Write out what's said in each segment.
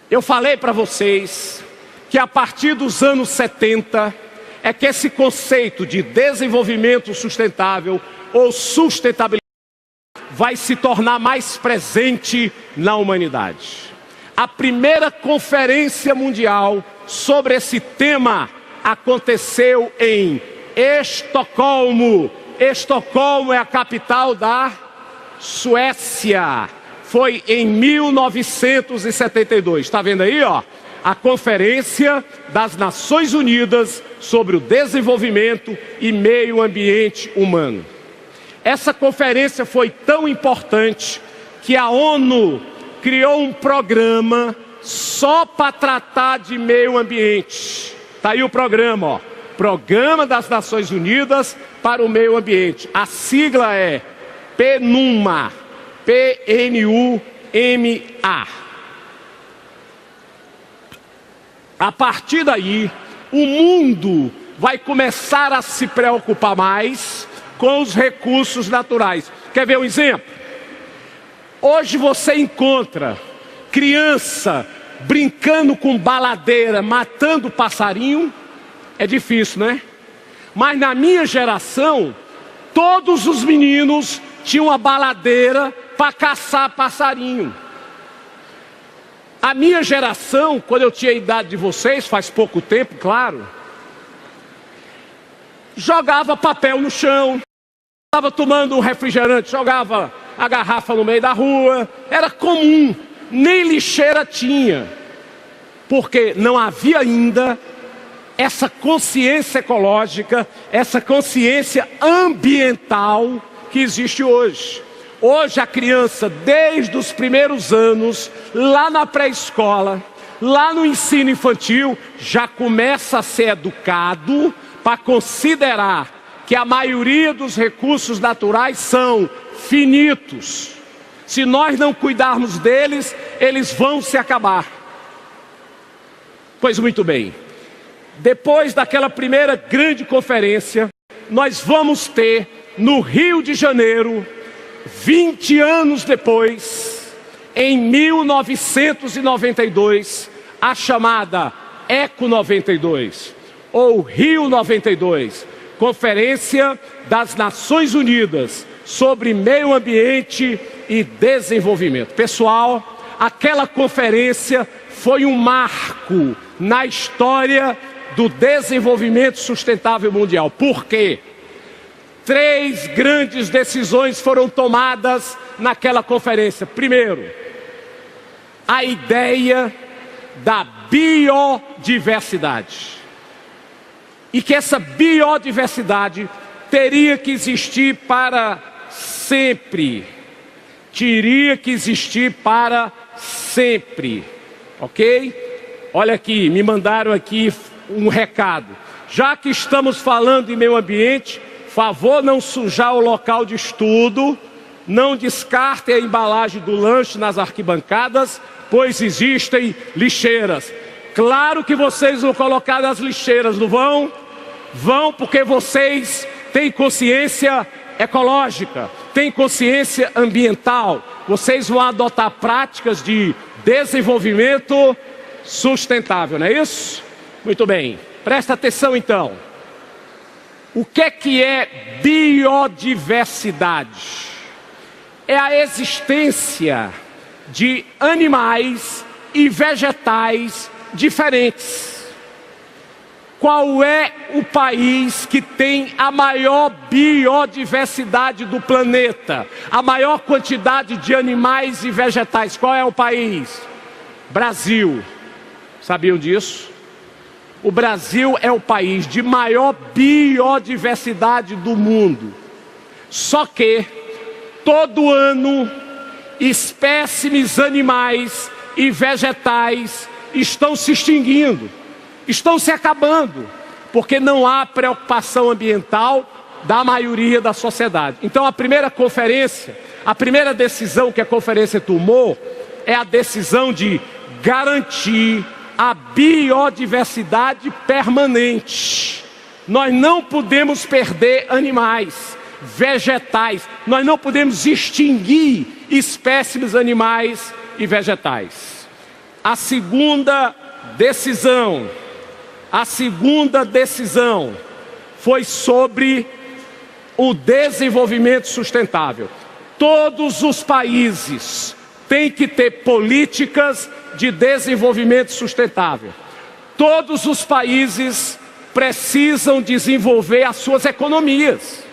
Eu falei para vocês que a partir dos anos 70 é que esse conceito de desenvolvimento sustentável ou sustentabilidade vai se tornar mais presente na humanidade. A primeira conferência mundial sobre esse tema aconteceu em Estocolmo. Estocolmo é a capital da Suécia. Foi em 1972. Está vendo aí, ó? A Conferência das Nações Unidas sobre o Desenvolvimento e Meio Ambiente Humano. Essa conferência foi tão importante que a ONU criou um programa só para tratar de meio ambiente. Está aí o programa, ó. Programa das Nações Unidas para o Meio Ambiente. A sigla é PNUMA. P-N-U-M-A. A partir daí, o mundo vai começar a se preocupar mais com os recursos naturais. Quer ver um exemplo? Hoje você encontra criança brincando com baladeira, matando passarinho. É difícil, né? Mas na minha geração, todos os meninos tinham uma baladeira para caçar passarinho. A minha geração, quando eu tinha a idade de vocês, faz pouco tempo, claro, jogava papel no chão, estava tomando um refrigerante, jogava a garrafa no meio da rua. Era comum, nem lixeira tinha, porque não havia ainda essa consciência ecológica, essa consciência ambiental que existe hoje. Hoje a criança, desde os primeiros anos, lá na pré-escola, lá no ensino infantil, já começa a ser educado para considerar que a maioria dos recursos naturais são finitos. Se nós não cuidarmos deles, eles vão se acabar. Pois muito bem, depois daquela primeira grande conferência, nós vamos ter no Rio de Janeiro, 20 anos depois, em 1992, a chamada Eco 92, ou Rio 92, Conferência das Nações Unidas sobre Meio Ambiente e Desenvolvimento. Pessoal, aquela conferência foi um marco na história do desenvolvimento sustentável mundial. Por quê? 3 grandes decisões foram tomadas naquela conferência. Primeiro, a ideia da biodiversidade. E que essa biodiversidade teria que existir para sempre. Teria que existir para sempre. Ok? Olha aqui, me mandaram aqui um recado. Já que estamos falando em meio ambiente, favor não sujar o local de estudo, não descartem a embalagem do lanche nas arquibancadas, pois existem lixeiras. Claro que vocês vão colocar nas lixeiras, não vão? Vão, porque vocês têm consciência ecológica, têm consciência ambiental. Vocês vão adotar práticas de desenvolvimento sustentável, não é isso? Muito bem, presta atenção então. O que é biodiversidade? É a existência de animais e vegetais diferentes. Qual é o país que tem a maior biodiversidade do planeta? A maior quantidade de animais e vegetais? Qual é o país? Brasil. Sabiam disso? O Brasil é o país de maior biodiversidade do mundo. Só que, todo ano, espécimes animais e vegetais estão se extinguindo, estão se acabando, porque não há preocupação ambiental da maioria da sociedade. Então a primeira conferência, a primeira decisão que a conferência tomou é a decisão de garantir a biodiversidade permanente. Nós não podemos perder animais, vegetais, nós não podemos extinguir espécimes animais e vegetais. A segunda decisão foi sobre o desenvolvimento sustentável. Todos os países têm que ter políticas de desenvolvimento sustentável. Todos os países precisam desenvolver as suas economias.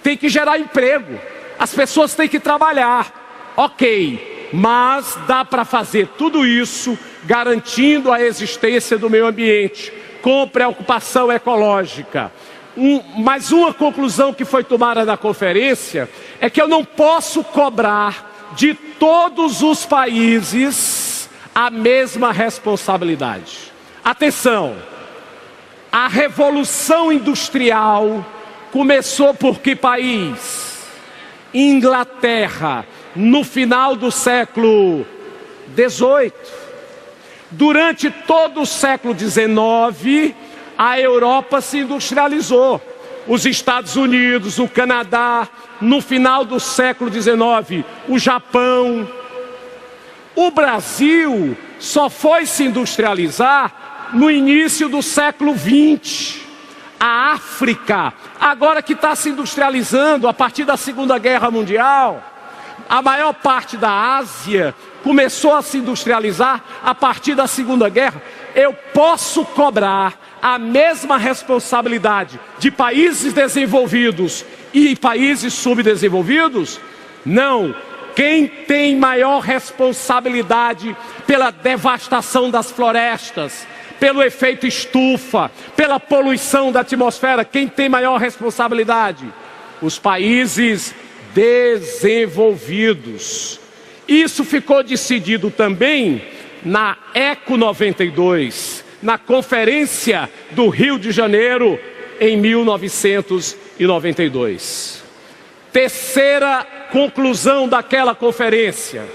Tem que gerar emprego. As pessoas têm que trabalhar. Ok, mas dá para fazer tudo isso garantindo a existência do meio ambiente, com preocupação ecológica. Mas uma conclusão que foi tomada na conferência é que eu não posso cobrar de todos os países a mesma responsabilidade. Atenção, a Revolução Industrial começou por que país? Inglaterra, no final do século XVIII. Durante todo o século XIX, a Europa se industrializou. Os Estados Unidos, o Canadá, no final do século XIX, o Japão. O Brasil só foi se industrializar no início do século XX. A África, agora que está se industrializando a partir da Segunda Guerra Mundial, a maior parte da Ásia começou a se industrializar a partir da Segunda Guerra. Eu posso cobrar a mesma responsabilidade de países desenvolvidos e países subdesenvolvidos? Não. Quem tem maior responsabilidade pela devastação das florestas, pelo efeito estufa, pela poluição da atmosfera, quem tem maior responsabilidade? Os países desenvolvidos. Isso ficou decidido também na ECO 92, na Conferência do Rio de Janeiro, em 1992. Terceira conclusão daquela conferência,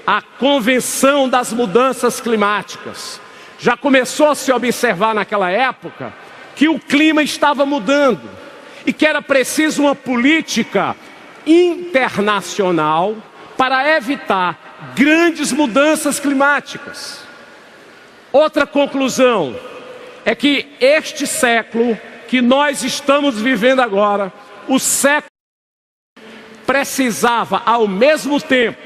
a Convenção das Mudanças Climáticas. Já começou a se observar naquela época que o clima estava mudando e que era preciso uma política internacional para evitar grandes mudanças climáticas. Outra conclusão é que este século que nós estamos vivendo agora, o século precisava ao mesmo tempo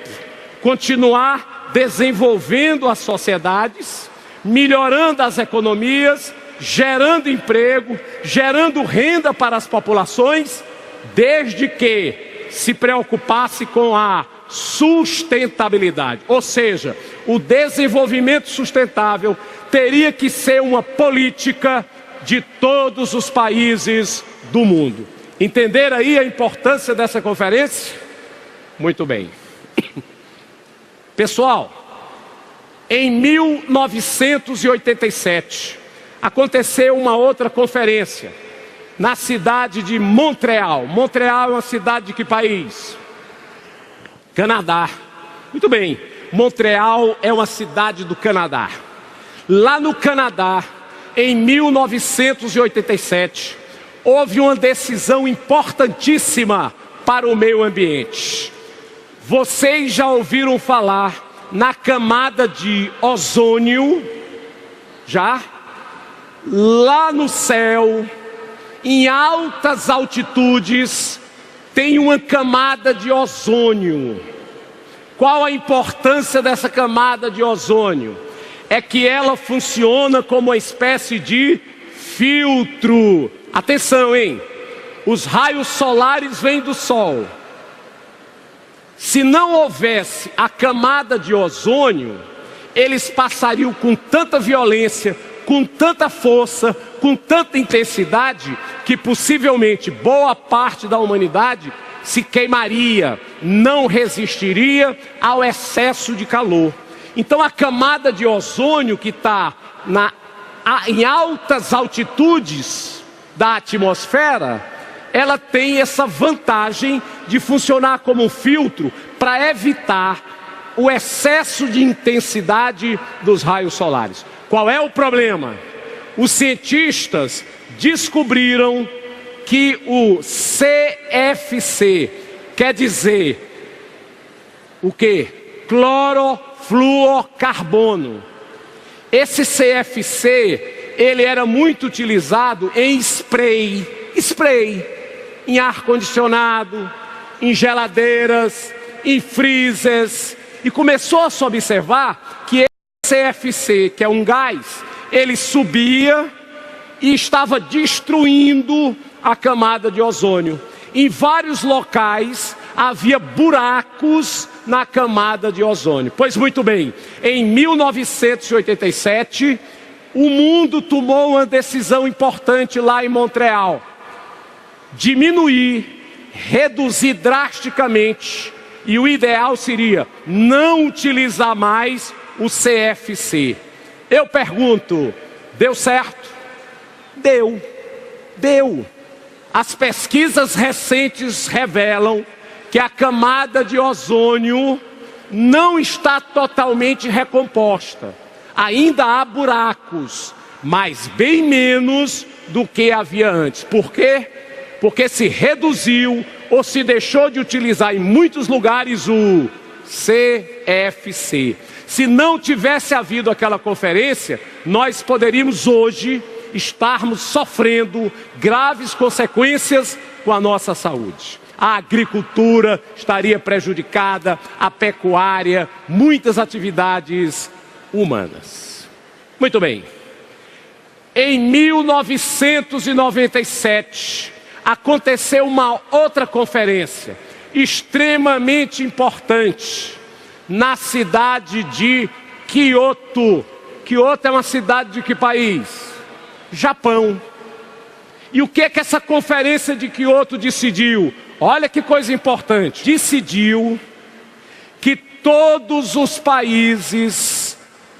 continuar desenvolvendo as sociedades, melhorando as economias, gerando emprego, gerando renda para as populações, desde que se preocupasse com a sustentabilidade. Ou seja, o desenvolvimento sustentável teria que ser uma política de todos os países do mundo. Entenderam aí a importância dessa conferência? Muito bem. Pessoal, em 1987, aconteceu uma outra conferência na cidade de Montreal. Montreal é uma cidade de que país? Canadá. Muito bem, Montreal é uma cidade do Canadá. Lá no Canadá, em 1987, houve uma decisão importantíssima para o meio ambiente. Vocês já ouviram falar na camada de ozônio? Já? Lá no céu, em altas altitudes, tem uma camada de ozônio. Qual a importância dessa camada de ozônio? É que ela funciona como uma espécie de filtro. Atenção, hein? Os raios solares vêm do Sol. Se não houvesse a camada de ozônio, eles passariam com tanta violência, com tanta força, com tanta intensidade, que possivelmente boa parte da humanidade se queimaria, não resistiria ao excesso de calor. Então a camada de ozônio que está em altas altitudes da atmosfera, ela tem essa vantagem de funcionar como um filtro para evitar o excesso de intensidade dos raios solares. Qual é o problema? Os cientistas descobriram que o CFC quer dizer o quê? Clorofluorcarbono. Esse CFC, ele era muito utilizado em spray, em ar-condicionado, em geladeiras, em freezers. E começou a se observar que esse CFC, que é um gás, ele subia e estava destruindo a camada de ozônio. Em vários locais havia buracos na camada de ozônio. Pois muito bem, em 1987, o mundo tomou uma decisão importante lá em Montreal: diminuir, reduzir drasticamente, e o ideal seria não utilizar mais o CFC. Eu pergunto, deu certo? Deu. As pesquisas recentes revelam que a camada de ozônio não está totalmente recomposta. Ainda há buracos, mas bem menos do que havia antes. Por quê? Porque se reduziu ou se deixou de utilizar em muitos lugares o CFC. Se não tivesse havido aquela conferência, nós poderíamos hoje estarmos sofrendo graves consequências com a nossa saúde. A agricultura estaria prejudicada, a pecuária, muitas atividades humanas. Muito bem. Em 1997, aconteceu uma outra conferência extremamente importante na cidade de Kyoto. Kyoto é uma cidade de que país? Japão. E o que é que essa conferência de Kyoto decidiu? Olha que coisa importante. Decidiu que todos os países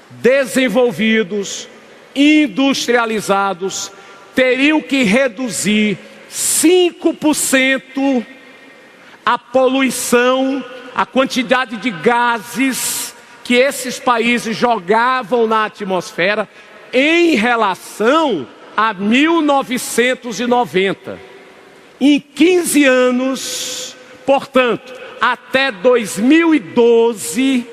desenvolvidos, industrializados, teriam que reduzir 5% a poluição, a quantidade de gases que esses países jogavam na atmosfera em relação a 1990. Em 15 anos, portanto, até 2012,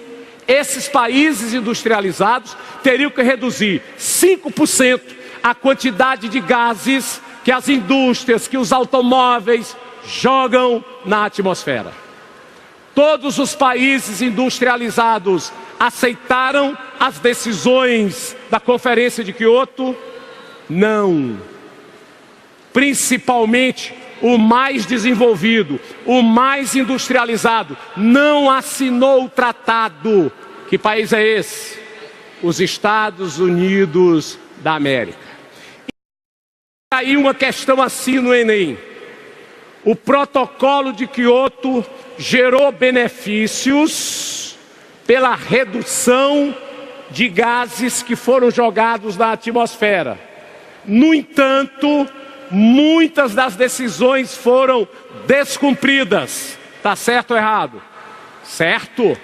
esses países industrializados teriam que reduzir 5% a quantidade de gases que as indústrias, que os automóveis jogam na atmosfera. Todos os países industrializados aceitaram as decisões da Conferência de Kyoto? Não. Principalmente o mais desenvolvido, o mais industrializado, não assinou o tratado. Que país é esse? Os Estados Unidos da América. E aí uma questão assim no Enem. O protocolo de Kyoto gerou benefícios pela redução de gases que foram jogados na atmosfera. No entanto, muitas das decisões foram descumpridas. Está certo ou errado? Certo.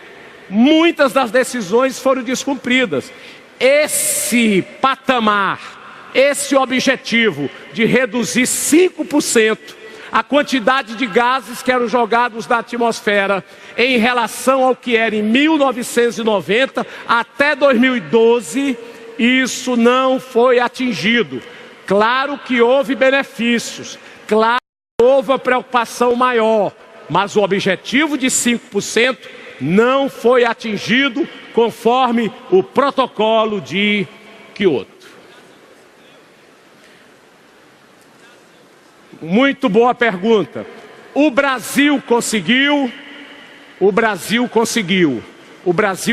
Muitas das decisões foram descumpridas. Esse patamar, esse objetivo de reduzir 5% a quantidade de gases que eram jogados na atmosfera em relação ao que era em 1990 até 2012, isso não foi atingido. Claro que houve benefícios, claro que houve uma preocupação maior, mas o objetivo de 5% não foi atingido conforme o protocolo de Kyoto. Muito boa pergunta. O Brasil conseguiu. O Brasil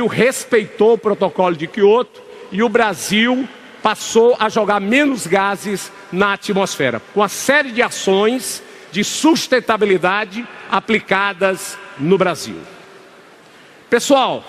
respeitou o protocolo de Kyoto e o Brasil passou a jogar menos gases na atmosfera, com uma série de ações de sustentabilidade aplicadas no Brasil. Pessoal,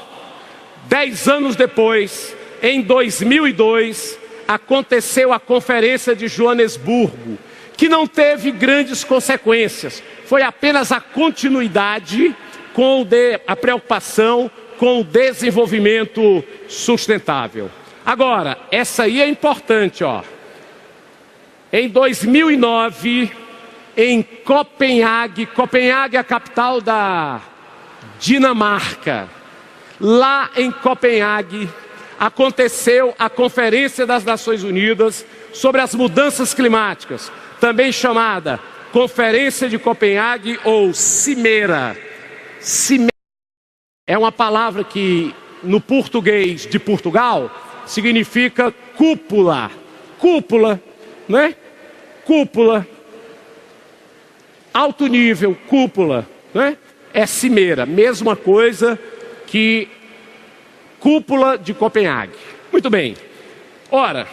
10 anos depois, em 2002, aconteceu a Conferência de Joanesburgo, que não teve grandes consequências. Foi apenas a continuidade com a preocupação com o desenvolvimento sustentável. Agora, essa aí é importante, ó. Em 2009, em Copenhague é a capital da Dinamarca. Lá em Copenhague, aconteceu a Conferência das Nações Unidas sobre as Mudanças Climáticas, também chamada Conferência de Copenhague ou Cimeira. Cimeira é uma palavra que no português de Portugal significa cúpula. Cúpula, né? Cúpula. Alto nível, cúpula, né? É cimeira, mesma coisa que cúpula de Copenhague. Muito bem. Ora,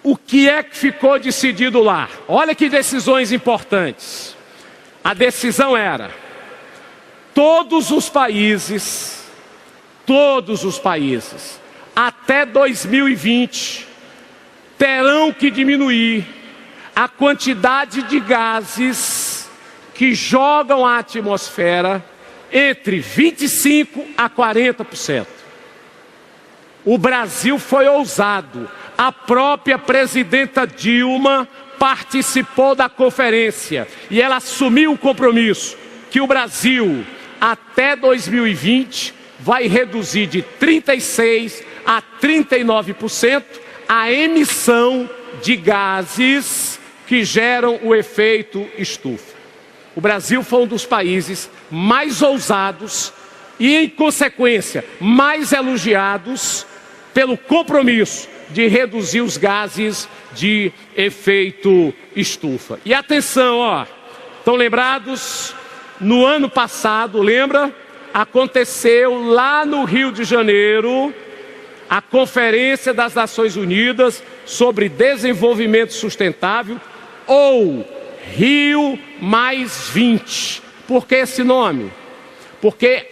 o que é que ficou decidido lá? Olha que decisões importantes. A decisão era: todos os países, até 2020, terão que diminuir a quantidade de gases que jogam à atmosfera entre 25% a 40%. O Brasil foi ousado. A própria presidenta Dilma participou da conferência e ela assumiu o compromisso que o Brasil, até 2020, vai reduzir de 36% a 39% a emissão de gases que geram o efeito estufa. O Brasil foi um dos países mais ousados e, em consequência, mais elogiados pelo compromisso de reduzir os gases de efeito estufa. E atenção, ó, estão lembrados? No ano passado, lembra? Aconteceu lá no Rio de Janeiro a Conferência das Nações Unidas sobre Desenvolvimento Sustentável, ou Rio+20. Por que esse nome? Porque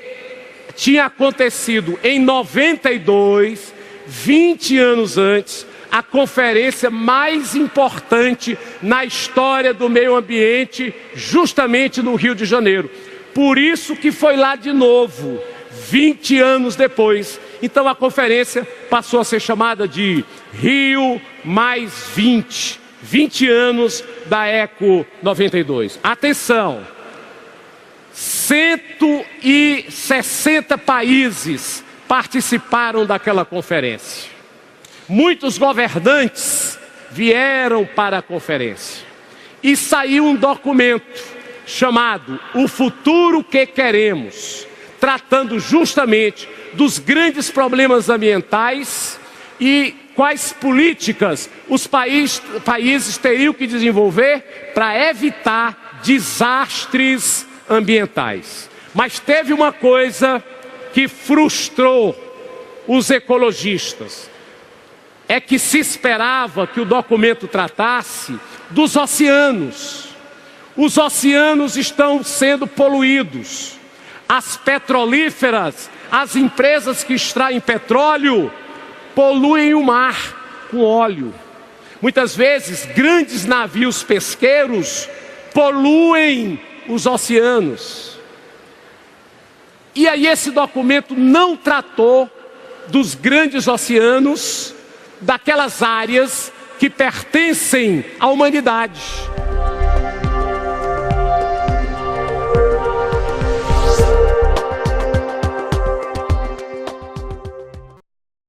tinha acontecido em 92, 20 anos antes, a conferência mais importante na história do meio ambiente, justamente no Rio de Janeiro. Por isso que foi lá de novo, 20 anos depois. Então a conferência passou a ser chamada de Rio+20. 20 anos da Eco 92. Atenção! 160 países participaram daquela conferência. Muitos governantes vieram para a conferência. E saiu um documento chamado O Futuro que Queremos, tratando justamente dos grandes problemas ambientais e quais políticas os países teriam que desenvolver para evitar desastres ambientais. Mas teve uma coisa que frustrou os ecologistas. É que se esperava que o documento tratasse dos oceanos. Os oceanos estão sendo poluídos. As petrolíferas, as empresas que extraem petróleo, poluem o mar com óleo. Muitas vezes, grandes navios pesqueiros poluem os oceanos. E aí esse documento não tratou dos grandes oceanos, daquelas áreas que pertencem à humanidade.